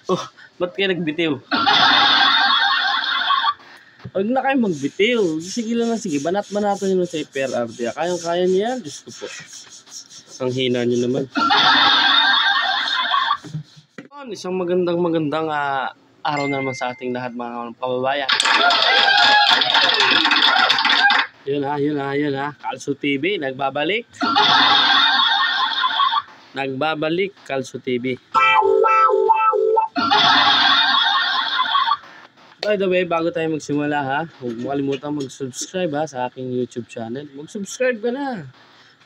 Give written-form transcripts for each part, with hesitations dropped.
Oh, ba't kayo nagbitiw? Huwag na kayo magbitiw. Sige lang na, sige. Banat-banatan nyo sa PRRD. Kayang-kaya niya yan. Diyos ko po. Ang hina nyo naman. Isang magandang araw na naman sa ating lahat mga kababayan. Yun ha. Kalso TV, nagbabalik. Kalso TV. By the way, bago tayo magsimula ha, huwag mo kalimutan mag-subscribe ha sa aking YouTube channel. Mag-subscribe ka na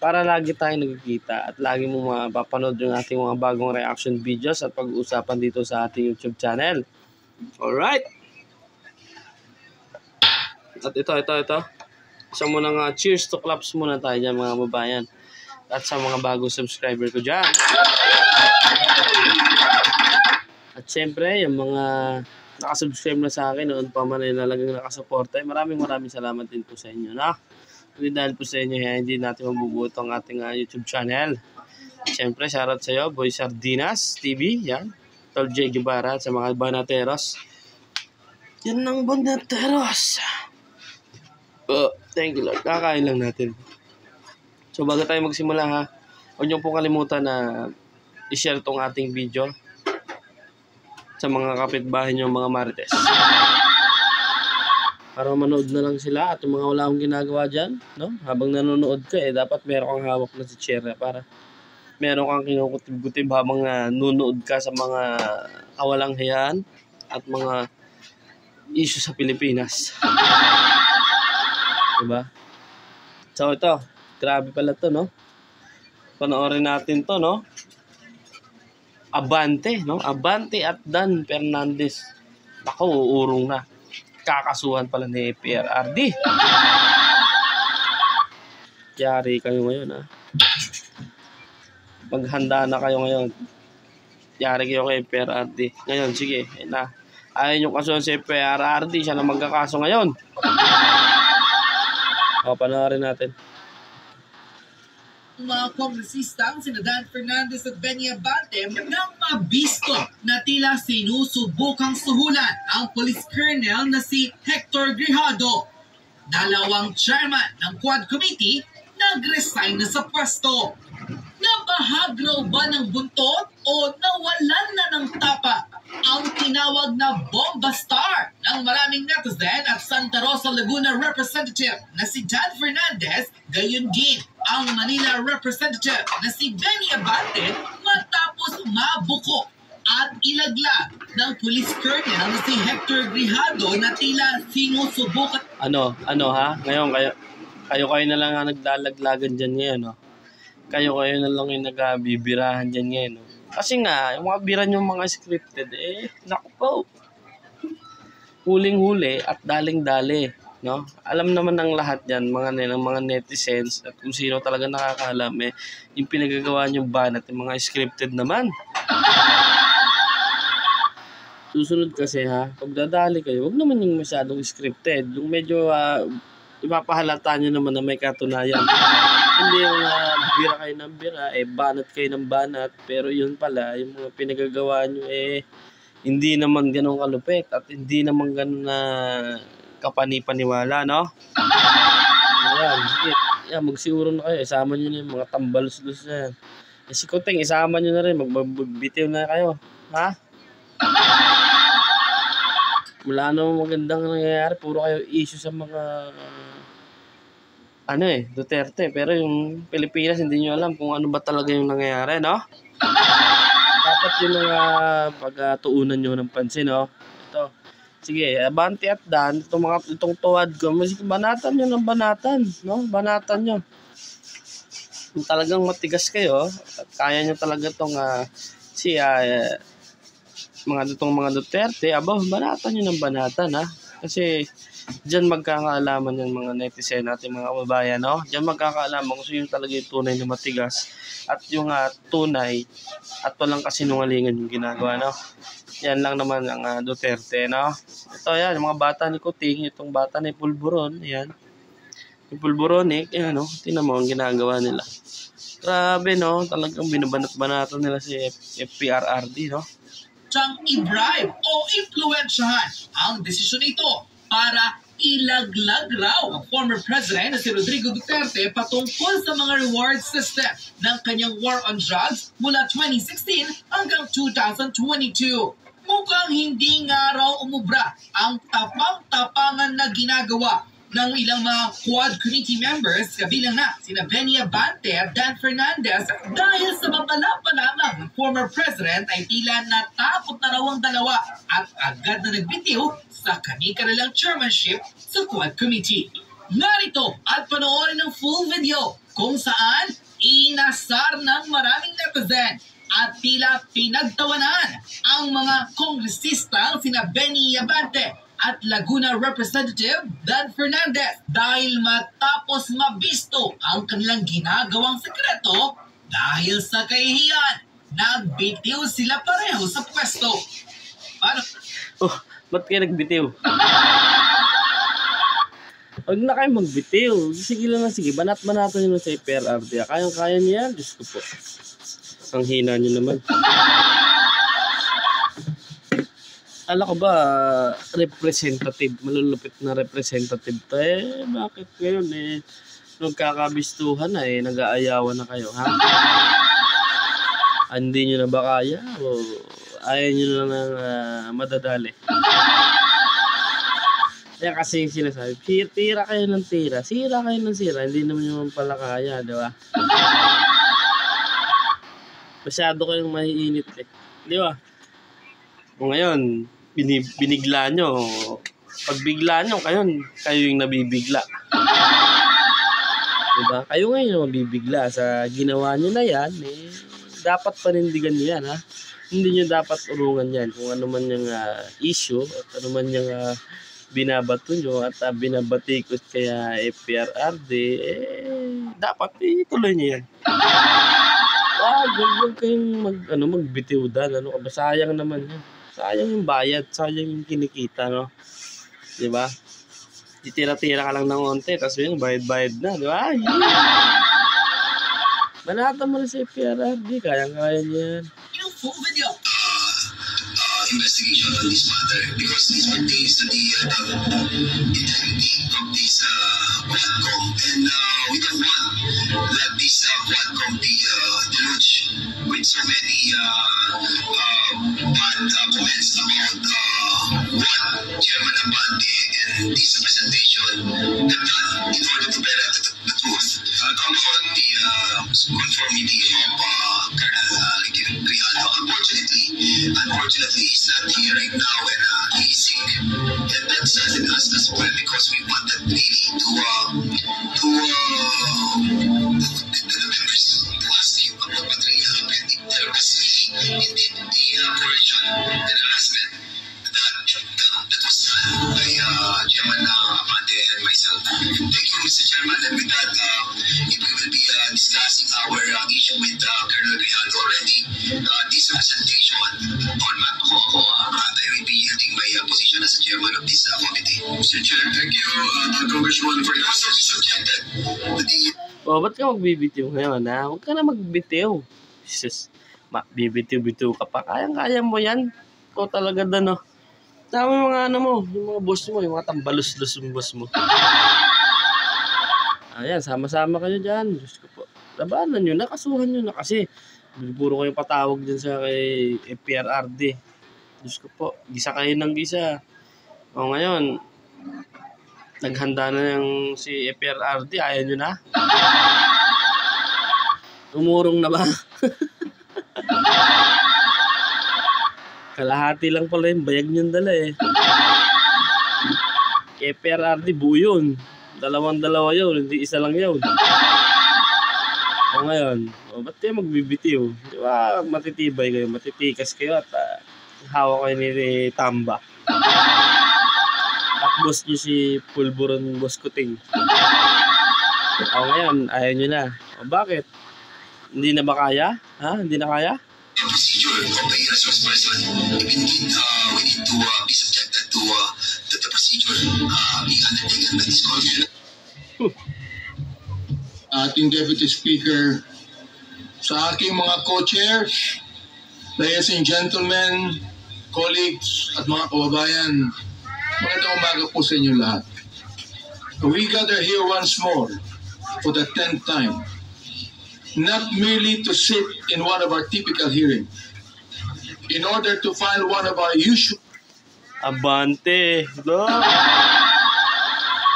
para lagi tayong nagkikita at lagi mo mapapanood yung ating mga bagong reaction videos at pag-uusapan dito sa ating YouTube channel. Alright! At ito. Isa muna nga, cheers to claps muna tayo dyan mga babayan. At sa mga bagong subscriber ko dyan. At syempre, yung mga nakasubscribe na sa akin noon pa man ay nalagang nakasuporta. Maraming salamat din po sa inyo na. Hindi dahil po sa inyo hindi natin mabubuo ang ating YouTube channel. Siyempre, shoutout sa iyo, Boy Sardinas TV, yan. Tol J. Guevara sa mga banateros. Yan ang banateros. Thank you Lord. Kakain lang natin. So bago tayo magsimula ha, huwag niyo pong kalimutan na i-share tong ating video sa mga kapitbahay niyo mga marites. Para manood na lang sila at yung mga wala akong ginagawa dyan, no? Habang nanonood ka dapat meron kang hawak na si Cherry para meron kang kinukutib-kutib habang nanonood ka sa mga kawalang hiyaan at mga issue sa Pilipinas. Diba? So ito, grabe pala to, no? Panoorin natin to, no? Abante, no? Abante at Dan Fernandez. Ako, uurong na. Kakasuhan pala ni PRRD. Yari kayo ngayon, ha? Maghanda na kayo ngayon. Yari kayo kay PRRD. Ngayon, sige. Ayaw yung kasuhan si PRRD. Siya na magkakaso ngayon. Panoorin natin. Mga kongresistang sina Dan Fernandez at Benny Abante nang mabisto na tila sinusubukang suhulan ang police colonel na si Hector Grihado. Dalawang chairman ng Quad Committee nag-resign na sa pwesto. Nabahag raw ba ng buntot o nawalan na ng tapa ang tinawag na Bomba Star ng maraming netizen at Santa Rosa Laguna representative na si Dan Fernandez, gayon din ang Manila representative na si Benny Abante matapos mabuko at ilaglag ng police colonel na si Hector Grihado na tila sinusubukan. Ano ha? Ngayon kayo na lang ang naglalaglagan dyan ngayon, no? Kayo na lang yung nagbibirahan dyan ngayon, no? Kasi nga, yung mga bira nyo mga scripted, naku po. Huling-huli at daling-dali, no? Alam naman ng lahat yan, mga netizens at kung sino talaga nakakaalam, yung pinagagawa nyo banat, yung mga scripted naman. Susunod kasi ha, pag dadali kayo, huwag naman yung masyadong scripted. Yung medyo ipapahalata nyo naman na may katunayan. Hindi yung bira kayo ng bira, banat kayo ng banat. Pero yun pala, yung mga pinagagawa nyo, hindi naman ganun kalupit at hindi naman ganun na kapanipaniwala, no? Ayan, sige. Yan, magsiguro na kayo. Isama nyo na yung mga tambalos-los na yan. Si Kuteng, isama nyo na rin. Magbitiw na kayo. Ha? Wala namang magandang nangyayari. Puro kayo issue sa mga Duterte. Pero yung Pilipinas, hindi nyo alam kung ano ba talaga yung nangyayari, no? Dapat yung mga pagtuunan nyo ng pansin, no? Ito. Sige, Abante at Dan, itong tuwad ko, banatan nyo ng banatan, no? Banatan nyo. Kung talagang matigas kayo, at kaya nyo talaga itong mga Duterte, banatan nyo ng banatan, ha? Kasi diyan magkakaalaman yung mga netizen natin, mga kababayan, no? Diyan magkakaalaman kung sino talaga yung tunay na matigas at yung tunay at walang kasinungalingan yung ginagawa, no? Yan lang naman ang Duterte, no? Ito yan, yung mga bata ni Kuting, itong bata ni Pulburon, yan. Yung Pulburonic, yan, no? Tingnan mo ang ginagawa nila. Grabe, no? Talagang binabanat-banatan nila si PRRD, no? siyang i-bribe o impluwensyahan ang desisyon ito para ilaglag raw ang former president na si Rodrigo Duterte patungkol sa mga reward system ng kanyang war on drugs mula 2016 hanggang 2022. Mukhang hindi nga raw umubra ang tapang-tapangan na ginagawa ng ilang mga Quad Committee members kabilang na sina Benny Abante at Dan Fernandez dahil sa mapala-palamang ng former president ay tila natakot na raw ang dalawa at agad na nagbitiw sa kanilang chairmanship sa Quad Committee. Narito at panoorin ang full video kung saan inasar ng maraming netizen at tila pinagtawanan ang mga kongresistang sina Benny Abante at Laguna Representative Dan Fernandez dahil matapos mabisto ang kanilang ginagawang sekreto dahil sa kahihiyan. Nagbitiw sila pareho sa pwesto. Paano? Oh, ba't kayo nagbitiw? Huwag na kayo magbitiw. Sige lang na, sige. Banat-banatan nyo sa PRRD. Kayang-kaya niya yan. Diyos ko po. Ang hina nyo naman. Ala ko ba, representative, malulupit na representative to bakit ngayon nagkakabistuhan na nag-aayawan na kayo, ha? Hindi nyo na ba kaya o ayaw nyo na lang madadali? Kaya kasi yung sinasabi, tira kayo ng tira, sira kayo ng sira, hindi naman nyo pala kaya, di ba? Masyado kayong maiinit di ba? O ngayon, binigla nyo. Pag bigla nyo, kayo yung nabibigla. Diba? Kayo ngayon yung mabibigla sa ginawa nyo na yan. Dapat panindigan nyo yan, ha? Hindi nyo dapat urungan yan. Kung ano man yung issue at ano man yung binabato nyo at binabatikot kaya PRRD, dapat ituloy nyo yan. Huwag kayong magbitiw dahil sayang naman yan. Sayang yung bayad, sayang yung kinikita, no? Diba? Titira-tira ka lang ng onte, tapos yun, bayad-bayad na, diba? Banatan mo na sa PRRD, kayang-kaya niyan. Yung full video. Investigation on this matter because this pertains to the integrity of this Quadcom, and we don't want that this Quadcom be deluged with so many bad comments about what Chairman Abante and this presentation have done in order to bear the truth about the conformity of Colonel Grijaldo. Unfortunately, he's not here right now and he's sick. And that saddened us as well because we wanted really to the members to ask you about what really happened. If there was really indeed the coercion and harassment that was done by Chairman Abante and myself. Thank you, Mr. Chairman. And with that, if we will be discussing our issue with Colonel Grijaldo already, this representation on my I will be yielding my position as a chairman of this committee. Mr. Chair, thank you, Congressman, for the answer subjected. Ba't ka magbibitiw ngayon, ha? Huwag ka na magbitiw. Jesus, bibitiw-bitiw ka pa. Kayang-kaya mo yan. Ikaw talaga no? Tama yung mga yung mga boss mo, yung mga tambalos-los yung boss mo. Ayan, sama-sama kayo dyan. Diyos ko po. Labanan nyo na, kasuhan nyo na kasi puro kayong patawag dyan sa kay PRRD. Diyos ko po, gisa kayo ng gisa. O ngayon, naghanda na yung si PRRD, ayaw nyo na? Umurong na ba? Kalahati lang pala yung bayag niyong dala Kay PRRD, buo yun. Dalawang-dalawa yun, hindi isa lang yun. O ngayon, ba't kayo magbibitiw? Di ba matitibay kayo, matitikas kayo at hawak kayo ni Tamba. At boss nyo si Pulburon Boss Kuting. O ngayon, ayaw nyo na. O bakit? Hindi na ba kaya? Ha? Hindi na kaya? Procedure of the resource person. We need to be subjected to the procedure being undertaken by this commission. Ating Deputy Speaker, sa aking mga co-chairs, ladies and gentlemen, colleagues at mga kababayan, magandang umaga po sa inyo lahat. We gather here once more for the 10th time, not merely to sit in one of our typical hearings, in order to file one of our usual... Abante. No?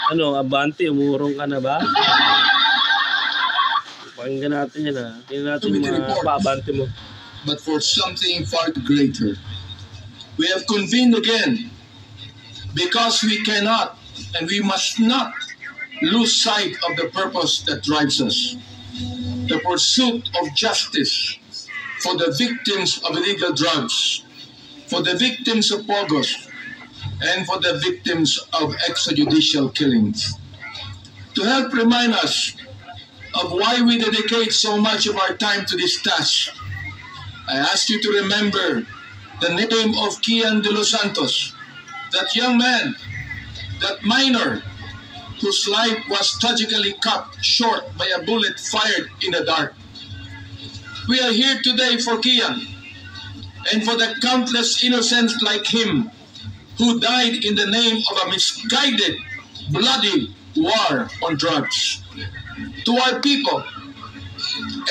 Ano, Abante, umurong ka na ba? Pakinggan natin yan, ha. Tingnan natin yung mga paabante mo. But for something far greater. We have convened again because we cannot and we must not lose sight of the purpose that drives us. The pursuit of justice for the victims of illegal drugs, for the victims of POGOs, and for the victims of extrajudicial killings. To help remind us of why we dedicate so much of our time to this task, I ask you to remember the name of Kian de los Santos, that young man, that minor, whose life was tragically cut short by a bullet fired in the dark. We are here today for Kian and for the countless innocents like him who died in the name of a misguided, bloody war on drugs. To our people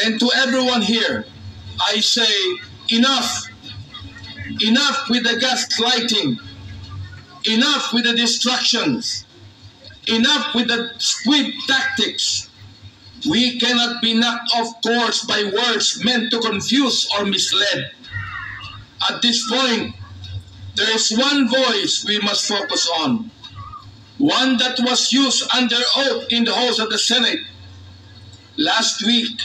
and to everyone here, I say enough. Enough with the gaslighting. Enough with the distractions. Enough with the squib tactics. We cannot be knocked off course by words meant to confuse or mislead. At this point, there is one voice we must focus on. One that was used under oath in the halls of the Senate. Last week,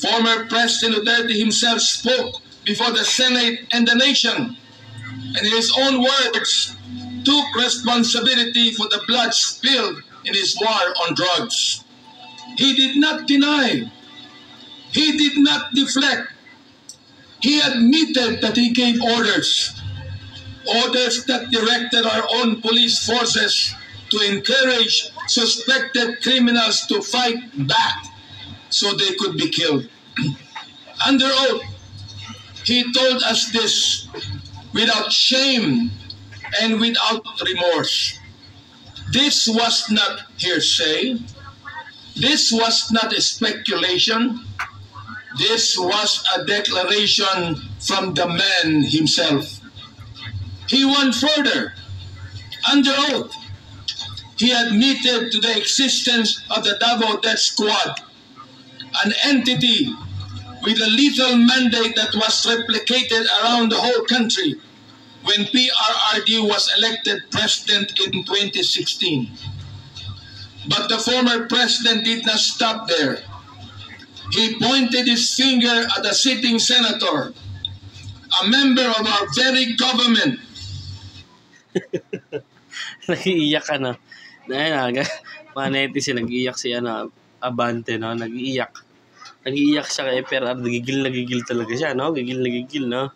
former President Duterte himself spoke before the Senate and the nation, and in his own words, took responsibility for the blood spilled in his war on drugs. He did not deny. He did not deflect. He admitted that he gave orders that directed our own police forces to encourage suspected criminals to fight back so they could be killed. Under oath, he told us this without shame and without remorse. This was not hearsay. This was not a speculation. This was a declaration from the man himself. He went further. Under oath, he admitted to the existence of the Davao Death Squad, an entity with a lethal mandate that was replicated around the whole country when PRRD was elected president in 2016. But the former president did not stop there. He pointed his finger at a sitting senator, a member of our very government. Nag-iiyak ka na. Mga netizen, nag-iiyak si Abante, no? Nag-iiyak siya kay PRR. Gigil talaga siya, no? Gigil, no?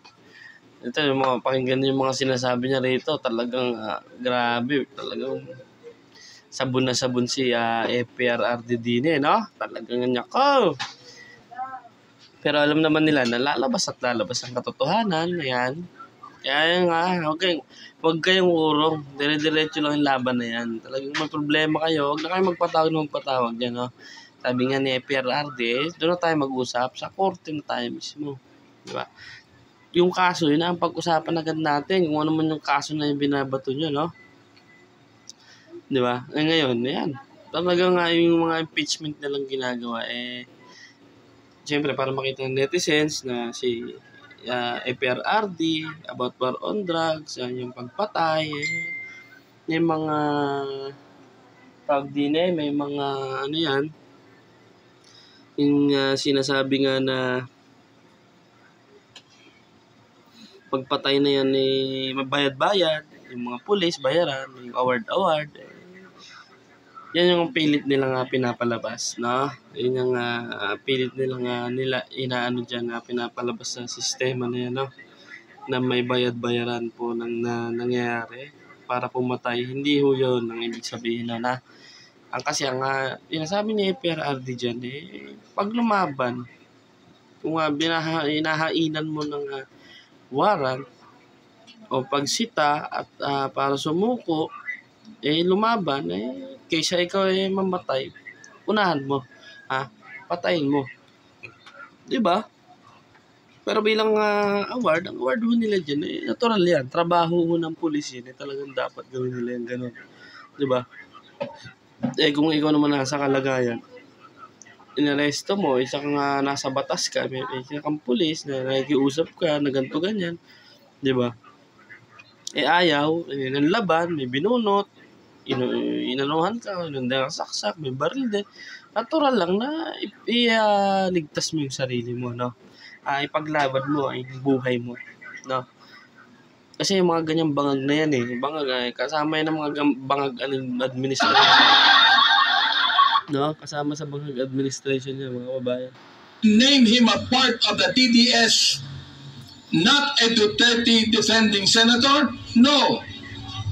Ito, yung mga pakinggan yung mga sinasabi niya rito, talagang grabe. Talagang sabon na sabon si PRRD din, no? Talagang nyako. Pero alam naman nila na lalabas ang katotohanan. Ayan. Kaya nga, okay. Huwag kayong urong. Dire-diretso lang yung laban na yan. Talagang may problema kayo. Huwag na kayo magpatawag yan, no? Sabi nga ni PRRD, doon na tayo mag-usap. Sa korte na tayo mismo. Di ba? Yung kaso, yun ang pag-usapan agad natin. Kung ano man yung kaso na yung binabato nyo, no? Di ba? Ngayon, yan. Talagang nga yung mga impeachment na lang ginagawa, siyempre, para makita ng netizens na si PRRD, about war on drugs, yung pagpatay, yung mga tawag din may mga ano yan, yung sinasabi nga na pagpatay na yan mabayad-bayad, yung mga pulis, bayaran, yung award, yan yung pilit nila nga pinapalabas, no? Yun yung pilit nila inaano dyan pinapalabas sa sistema na yan, no? Na may bayad-bayaran po nangyayari para pumatay. Hindi ho yun ang ibig sabihin na kasi ang sinasabi ni PRRD dyan, pag lumaban, kung inahainan mo ng warrant, o pagsita at para sumuko, lumaban, kaysa ikaw mamatay, unahan mo, patayin mo. 'Di ba? Pero bilang award, ang award ho nila dyan, natural yan. Trabaho ho ng pulis yun, talagang dapat gawin nila yung ganun. 'Di ba? Kung ikaw naman nasa kalagayan, inaresto mo, isa kang nasa batas ka, may isa kang pulis na nakikiusap ka na ganito ganyan, 'di ba? Ayaw, nanlaban, may binunot, inanuhan ka, saksak, may baril din. Natural lang na ligtas mo yung sarili mo, no? Ipaglaban mo ay buhay mo, no? Kasi yung mga ganyang bangag na yan bangag kasama yan ng mga bangag administration. No? Kasama sa bangag administration yan, mga kababayan. Name him a part of the DDS, not a Duterte defending senator, no,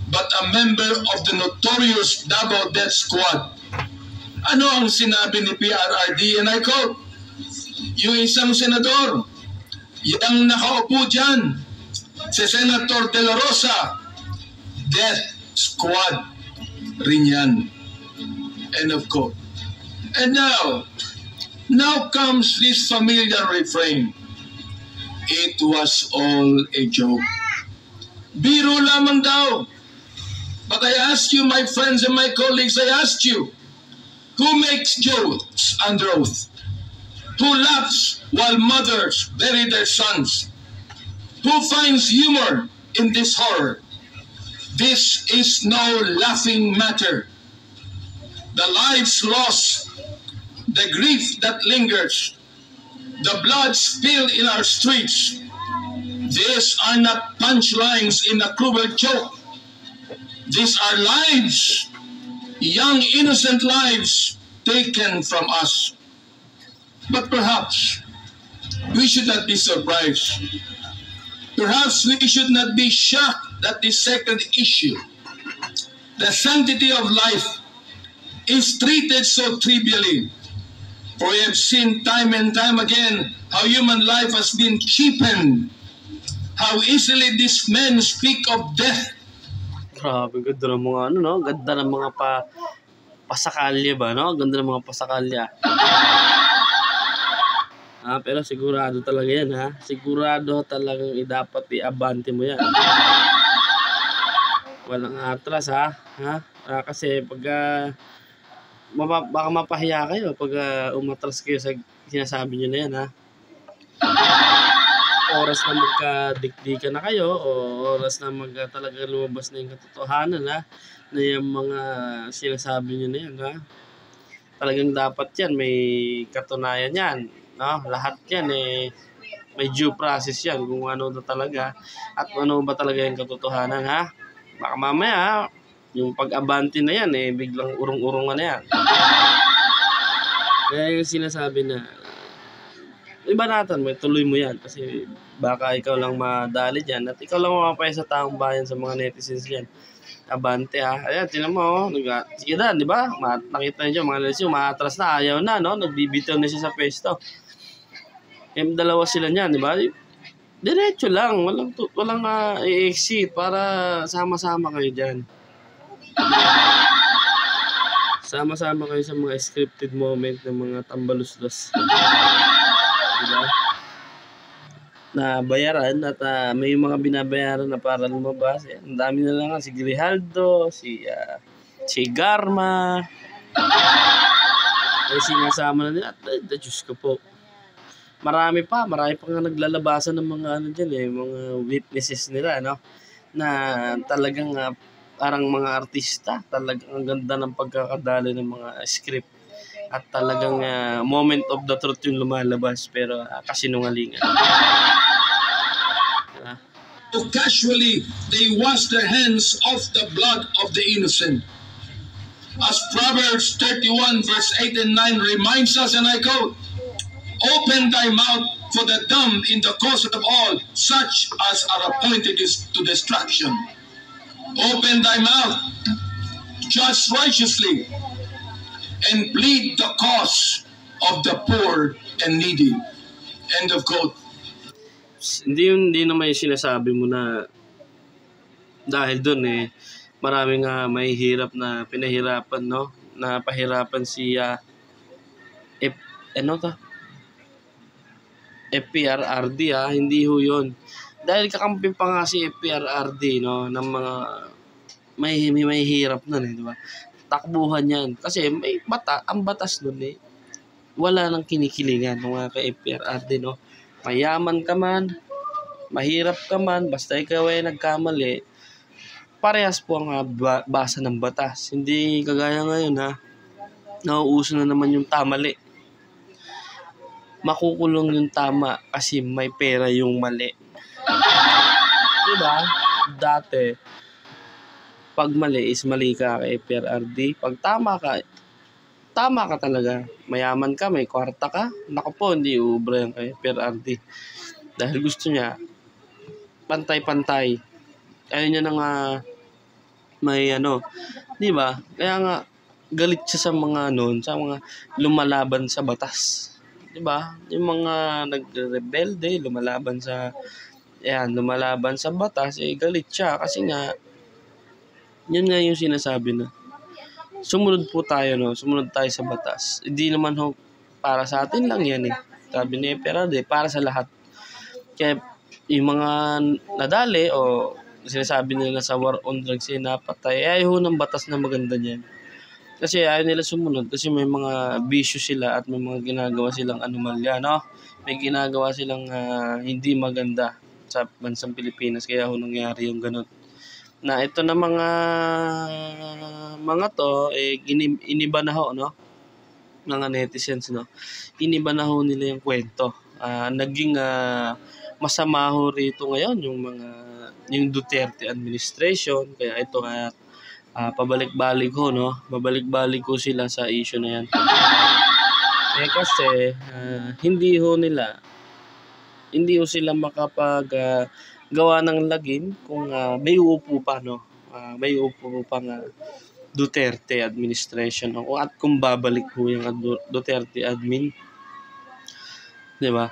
but a member of the notorious Davao Death Squad. Ano ang sinabi ni PRRD? And I quote, yung isang senador, yung nakaupo dyan, si Senator De La Rosa, Death Squad rin yan. End of quote. And now comes this familiar refrain. It was all a joke. Biro lamang daw. But I ask you, my friends and my colleagues, I ask you, who makes jokes under oath? Who laughs while mothers bury their sons? Who finds humor in this horror? This is no laughing matter. The lives lost, the grief that lingers, the blood spilled in our streets, these are not punchlines in a cruel joke. These are lives, young innocent lives taken from us. But perhaps we should not be surprised. Perhaps we should not be shocked that this second issue, the sanctity of life, is treated so trivially. For we have seen time and time again how human life has been cheapened, how easily these men speak of death. Grabe, ganda ng mga no? Ganda ng mga pasakalya ba, no? Ganda ng mga pasakalya. Pero sigurado talaga yan, Sigurado talagang dapat i-abante mo yan. Walang atras, kasi pag baka mapahiya kayo pag umatras kayo sa sinasabi nyo na yan, Oras na magkadikdikan na kayo o oras na talaga lumabas na yung katotohanan, na yung mga sinasabi nyo na yan, Talagang dapat yan, may katunayan yan. No, lahat yan may due process yan kung ano na talaga at ano ba talaga yung katotohanan, Baka mamaya yung pag-abante na yan biglang urong-urungan na yan. Kaya yung sinasabi na ibanatan mo, tuloy mo yan kasi baka ikaw lang madali dyan at ikaw lang mamapaya sa taong bayan, sa mga netizens yan. Abante, Ayan, tinan mo, sige na, di ba? Nakita niyo mga lesyo, maatras na, ayaw na, no? Nagbibitaw na siya sa pesto. Dalawa sila niyan, di ba? Diretso lang, walang i-exit para sama-sama kayo diyan. Sama-sama kayo sa mga scripted moment ng mga tambaluslos. Diba? Na bayaran at may mga binabayaran na para lumabas. Ang dami na lang si Grijaldo, si Garma. Sinasama na nila. Diyos ko po. Marami pa nga naglalabasan ng mga mga witnesses nila, na talagang parang mga artista, talagang ang ganda ng pagkakadali ng mga script at talagang moment of the truth yung lumalabas pero kasinungalingan. So casually they wash their hands of the blood of the innocent. As Proverbs 31 verse 8 and 9 reminds us, and I quote, "Open thy mouth for the dumb in the cause of all, such as are appointed to destruction. Open thy mouth, judge righteously, and plead the cause of the poor and needy." End of quote. Hindi naman yung sinasabi mo na Dahil doon maraming may hirap na pinahirapan, no? Napahirapan si F, ano to? FPRRD hindi ho yun. Dahil kakampi pa nga si FPRRD, no, ng mga may hirap nun di ba? Takbuhan yan. Kasi ang batas nun wala nang kinikilingan ng mga ka-FPRRD, no? Mayaman ka man, mahirap ka man, basta ikaw ay nagkamali, parehas po ang basa ng batas. Hindi kagaya ngayon nauuso na naman yung tamali. Makukulong yung tama kasi may pera yung mali. Diba? Dati, pag mali is mali ka kay FPRRD. Pag tama ka talaga. Mayaman ka, may kwarta ka. Naku po, hindi ubra yan kay FPRRD. Dahil gusto niya, pantay-pantay. Ayaw niya na nga may di ba? Kaya nga, galit siya sa mga sa mga lumalaban sa batas. Di ba? Yung mga nagrebelde, lumalaban sa batas, galit siya kasi nga yun nga yung sinasabi na sumunod po tayo, no? Sumunod tayo sa batas. Hindi naman para sa atin lang yan Sabi ni FPRRD, para sa lahat. Kaya yung mga nadali o sinasabi nila sa war on drugs napatay, ayaw ng batas na maganda niyan. Kasi ayaw nila sumunod kasi may mga bisyo sila at may mga ginagawa silang anomalya, no? May ginagawa silang hindi maganda sa bansang Pilipinas, kaya nangyari yung ganun. Na ito na mga to iniba na no? Mga netizens, no? Iniba na nila yung kwento. Naging masama rito ngayon yung Duterte administration, kaya ito pabalik-balik no? Babalik-balik sila sa issue na yan. Kasi hindi sila gawa ng lagim kung may uupo pa, no? May uupo pa Duterte administration at kung babalik yung Duterte admin. 'Di ba?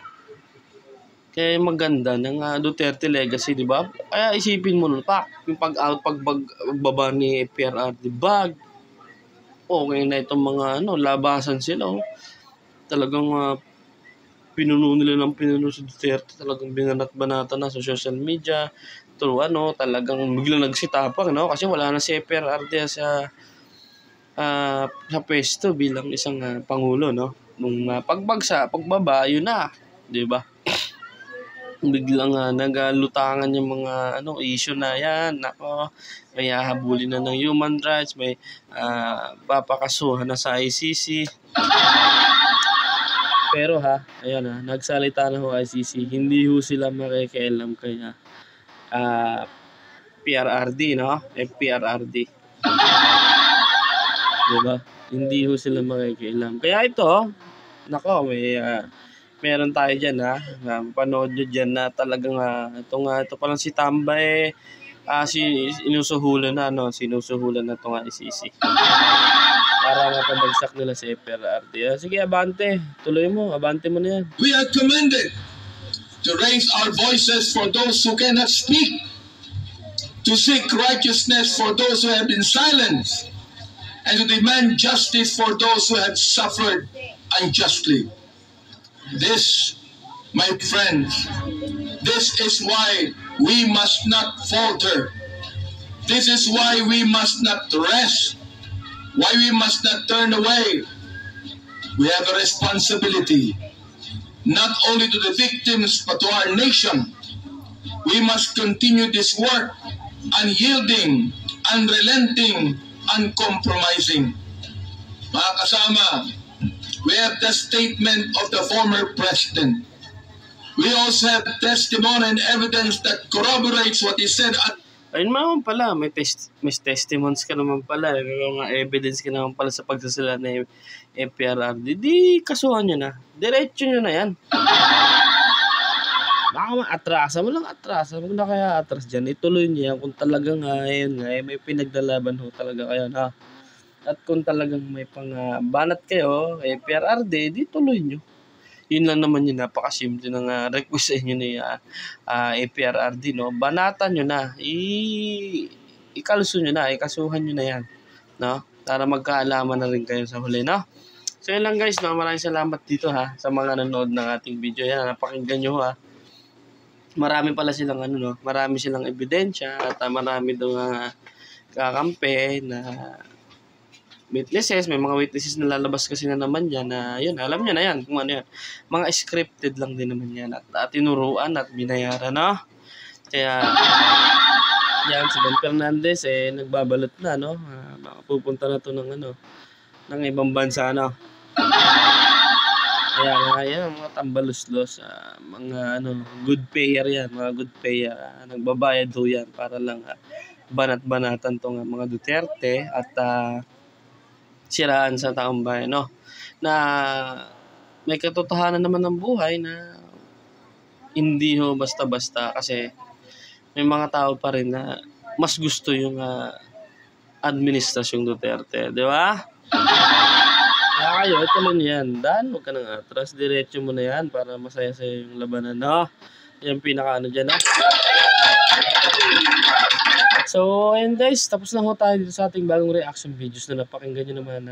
Kaya maganda ng Duterte legacy, 'di ba? Kaya isipin mo nun yung pagbaba ni FPRRD okay na itong mga labasan sila. Talagang pinuno nila ng pinuno si Duterte, talagang binanat-banata na sa social media. Talagang biglang nagsitapang, no? Kasi wala na si FPRRD sa pwesto bilang isang pangulo, no? Nung pagbaba, yun na, 'di ba? Biglang nagalutangan yung mga issue na yan. Nako, may hahabulin na ng human rights, may papakasuhan na sa ICC. Pero ayan nagsalita na ICC, hindi sila makikialam kaya PRRD, no? FPRRD. Diba? Hindi sila makikialam. Kaya ito, nako, meron tayo dyan panood nyo dyan na talagang ito palang si Tambay sinusuhulan na itong ICC. Para mapabagsak nila sa FPRRD. Sige, abante. Tuloy mo. Abante mo na yan. We are commended to raise our voices for those who cannot speak, to seek righteousness for those who have been silenced, and to demand justice for those who have suffered unjustly. This, my friends, this is why we must not falter. This is why we must not rest. Why we must not turn away. We have a responsibility, not only to the victims, but to our nation. We must continue this work, unyielding, unrelenting, uncompromising. Mga kasama, we have the statement of the former president. We also have testimony and evidence that corroborates what he said at ayun naman pala, may testimonies ka naman pala, may mga evidence ka naman pala sa pagsasala ng FPRRD. Di kasuhan nyo na. Diretso nyo na yan. Baka atrasa mo lang, atrasa. Huwag na kaya atras dyan. Ituloy nyo yan kung talagang may pinagdalaban talaga kayo At kung talagang may banat kayo, FPRRD, di tuloy nyo. Yun lang naman yun, napakasimple ng request sa inyo ni APRRD, no? Banatan nyo na, ikalso nyo na, ikasuhan nyo na yan, no? Para magkaalaman na rin kayo sa huli, no? So yun lang guys, no? Maraming salamat dito ha, sa mga nanonood ng ating video. Yan, napakinggan nyo ha. Marami pala silang marami silang ebidensya at marami doon kakampi na witnesses, may mga witnesses na lalabas kasi na naman yan na yun, alam nyo na yan kung ano yan. Mga scripted lang din naman yan at tinuruan at binayaran, no? Kaya yan, si Don Fernandez nagbabalot na, no? Pupunta na to ng ibang bansa, no? Kaya nga yan, mga tambaluslos, mga good payer yan, mga good payer, nagbabayad ho yan para lang banat-banatan tong mga Duterte at siraan sa taong bayan, no? Na may katotohanan naman ng buhay na hindi ho basta-basta kasi may mga tao pa rin na mas gusto yung administrasyong Duterte, di ba? Kaya kayo, ituloy niyo yan. Dan, huwag ka nang atras. Diretso mo na yan para masaya sa yung labanan, no? Yan pinaka dyan, no? So, ayun guys, tapos na ho tayo dito sa ating bagong reaction videos na napakinggan nyo naman.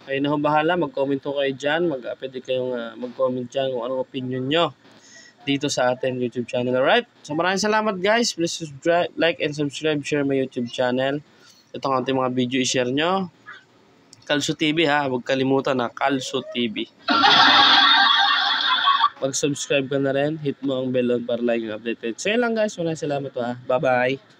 Kayo na ho bahala, mag-comment ho kayo dyan. Pwede kayong mag-comment dyan kung anong opinion nyo dito sa ating YouTube channel. Alright? So, maraming salamat guys. Please subscribe, like and subscribe, share my YouTube channel. Itong ating mga video i-share nyo. Kalso TV ha, huwag kalimutan Kalso TV. Mag-subscribe ka na rin, hit mo ang bell on para like yung updated. So, yun lang guys, maraming salamat Bye-bye.